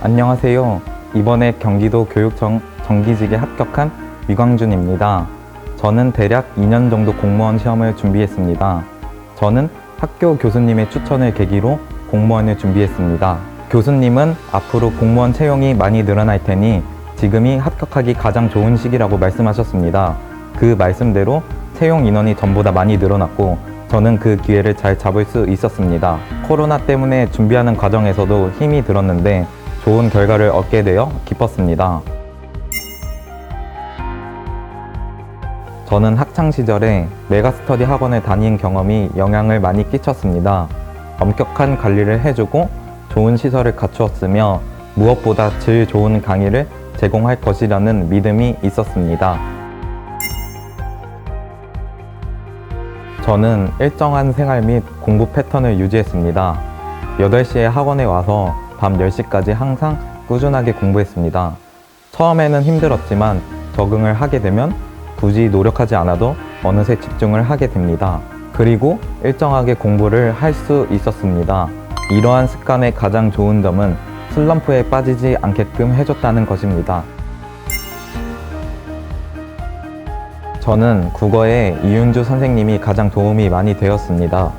안녕하세요. 이번에 경기도 교육청 정기직에 합격한 위광준입니다. 저는 대략 2년 정도 공무원 시험을 준비했습니다. 저는 학교 교수님의 추천을 계기로 공무원을 준비했습니다. 교수님은 앞으로 공무원 채용이 많이 늘어날 테니 지금이 합격하기 가장 좋은 시기라고 말씀하셨습니다. 그 말씀대로 채용 인원이 전보다 많이 늘어났고 저는 그 기회를 잘 잡을 수 있었습니다. 코로나 때문에 준비하는 과정에서도 힘이 들었는데 좋은 결과를 얻게 되어 기뻤습니다. 저는 학창시절에 메가스터디 학원을 다닌 경험이 영향을 많이 끼쳤습니다. 엄격한 관리를 해주고 좋은 시설을 갖추었으며 무엇보다 질 좋은 강의를 제공할 것이라는 믿음이 있었습니다. 저는 일정한 생활 및 공부 패턴을 유지했습니다. 8시에 학원에 와서 밤 10시까지 항상 꾸준하게 공부했습니다. 처음에는 힘들었지만 적응을 하게 되면 굳이 노력하지 않아도 어느새 집중을 하게 됩니다. 그리고 일정하게 공부를 할 수 있었습니다. 이러한 습관의 가장 좋은 점은 슬럼프에 빠지지 않게끔 해줬다는 것입니다. 저는 국어에 이윤주 선생님이 가장 도움이 많이 되었습니다.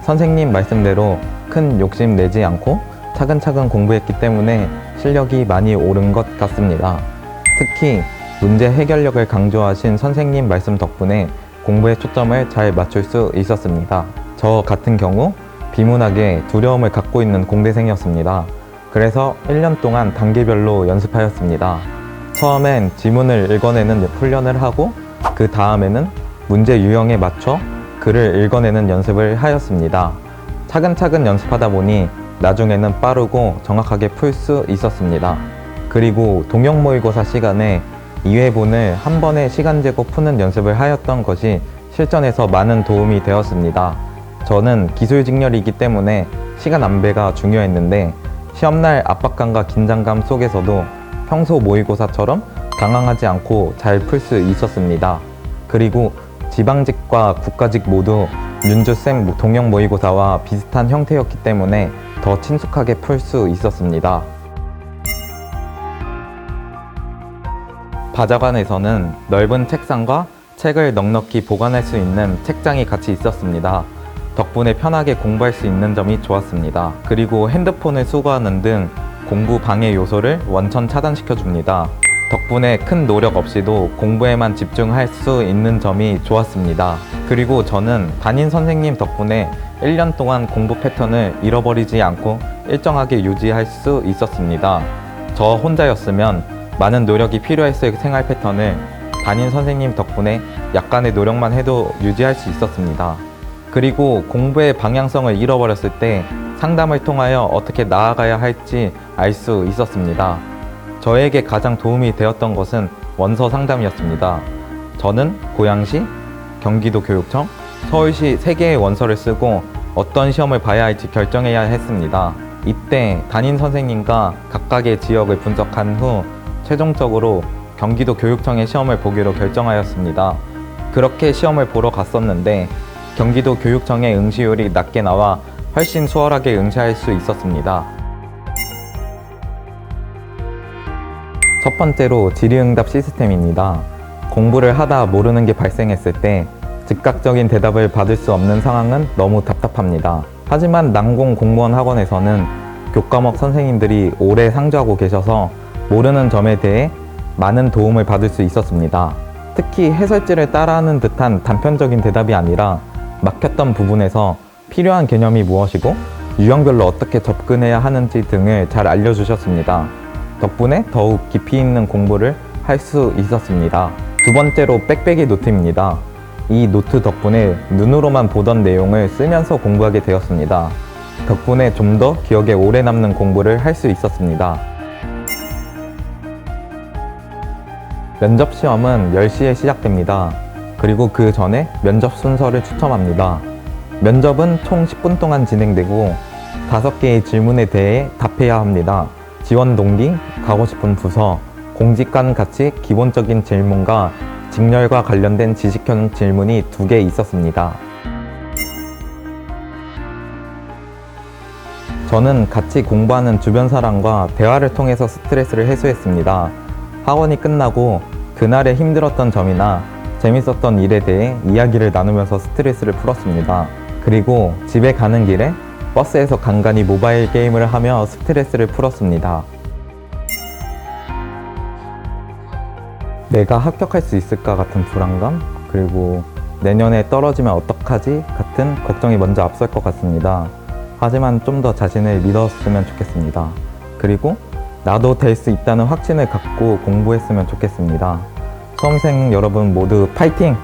선생님 말씀대로 큰 욕심 내지 않고 차근차근 공부했기 때문에 실력이 많이 오른 것 같습니다. 특히 문제 해결력을 강조하신 선생님 말씀 덕분에 공부에 초점을 잘 맞출 수 있었습니다. 저 같은 경우 비문학에 두려움을 갖고 있는 공대생이었습니다. 그래서 1년 동안 단계별로 연습하였습니다. 처음엔 지문을 읽어내는 훈련을 하고 그 다음에는 문제 유형에 맞춰 글을 읽어내는 연습을 하였습니다. 차근차근 연습하다 보니 나중에는 빠르고 정확하게 풀 수 있었습니다. 그리고 동영 모의고사 시간에 2회분을 한 번에 시간 재고 푸는 연습을 하였던 것이 실전에서 많은 도움이 되었습니다. 저는 기술직렬이기 때문에 시간 안배가 중요했는데 시험날 압박감과 긴장감 속에서도 평소 모의고사처럼 당황하지 않고 잘 풀 수 있었습니다. 그리고 지방직과 국가직 모두 윤주쌤 동영 모의고사와 비슷한 형태였기 때문에 더 친숙하게 풀 수 있었습니다. 바자관에서는 넓은 책상과 책을 넉넉히 보관할 수 있는 책장이 같이 있었습니다. 덕분에 편하게 공부할 수 있는 점이 좋았습니다. 그리고 핸드폰을 수거하는 등 공부 방해 요소를 원천 차단시켜줍니다. 덕분에 큰 노력 없이도 공부에만 집중할 수 있는 점이 좋았습니다. 그리고 저는 담임 선생님 덕분에 1년 동안 공부 패턴을 잃어버리지 않고 일정하게 유지할 수 있었습니다. 저 혼자였으면 많은 노력이 필요했을 생활 패턴을 담임 선생님 덕분에 약간의 노력만 해도 유지할 수 있었습니다. 그리고 공부의 방향성을 잃어버렸을 때 상담을 통하여 어떻게 나아가야 할지 알 수 있었습니다. 저에게 가장 도움이 되었던 것은 원서 상담이었습니다. 저는 고양시, 경기도 교육청, 서울시 3개의 원서를 쓰고 어떤 시험을 봐야 할지 결정해야 했습니다. 이때 담임 선생님과 각각의 지역을 분석한 후 최종적으로 경기도 교육청의 시험을 보기로 결정하였습니다. 그렇게 시험을 보러 갔었는데 경기도 교육청의 응시율이 낮게 나와 훨씬 수월하게 응시할 수 있었습니다. 첫 번째로 질의응답 시스템입니다. 공부를 하다 모르는 게 발생했을 때 즉각적인 대답을 받을 수 없는 상황은 너무 답답합니다. 하지만 난공 공무원 학원에서는 교과목 선생님들이 오래 상주하고 계셔서 모르는 점에 대해 많은 도움을 받을 수 있었습니다. 특히 해설지를 따라하는 듯한 단편적인 대답이 아니라 막혔던 부분에서 필요한 개념이 무엇이고 유형별로 어떻게 접근해야 하는지 등을 잘 알려주셨습니다. 덕분에 더욱 깊이 있는 공부를 할 수 있었습니다. 두 번째로 빽빽이 노트입니다. 이 노트 덕분에 눈으로만 보던 내용을 쓰면서 공부하게 되었습니다. 덕분에 좀 더 기억에 오래 남는 공부를 할 수 있었습니다. 면접 시험은 10시에 시작됩니다. 그리고 그 전에 면접 순서를 추첨합니다. 면접은 총 10분 동안 진행되고 5개의 질문에 대해 답해야 합니다. 지원 동기, 가고 싶은 부서, 공직관 같이 기본적인 질문과 직렬과 관련된 지식형 질문이 2개 있었습니다. 저는 같이 공부하는 주변 사람과 대화를 통해서 스트레스를 해소했습니다. 학원이 끝나고 그날의 힘들었던 점이나 재밌었던 일에 대해 이야기를 나누면서 스트레스를 풀었습니다. 그리고 집에 가는 길에 버스에서 간간히 모바일 게임을 하며 스트레스를 풀었습니다. 내가 합격할 수 있을까 같은 불안감, 그리고 내년에 떨어지면 어떡하지 같은 걱정이 먼저 앞설 것 같습니다. 하지만 좀 더 자신을 믿었으면 좋겠습니다. 그리고 나도 될 수 있다는 확신을 갖고 공부했으면 좋겠습니다. 수험생 여러분 모두 파이팅!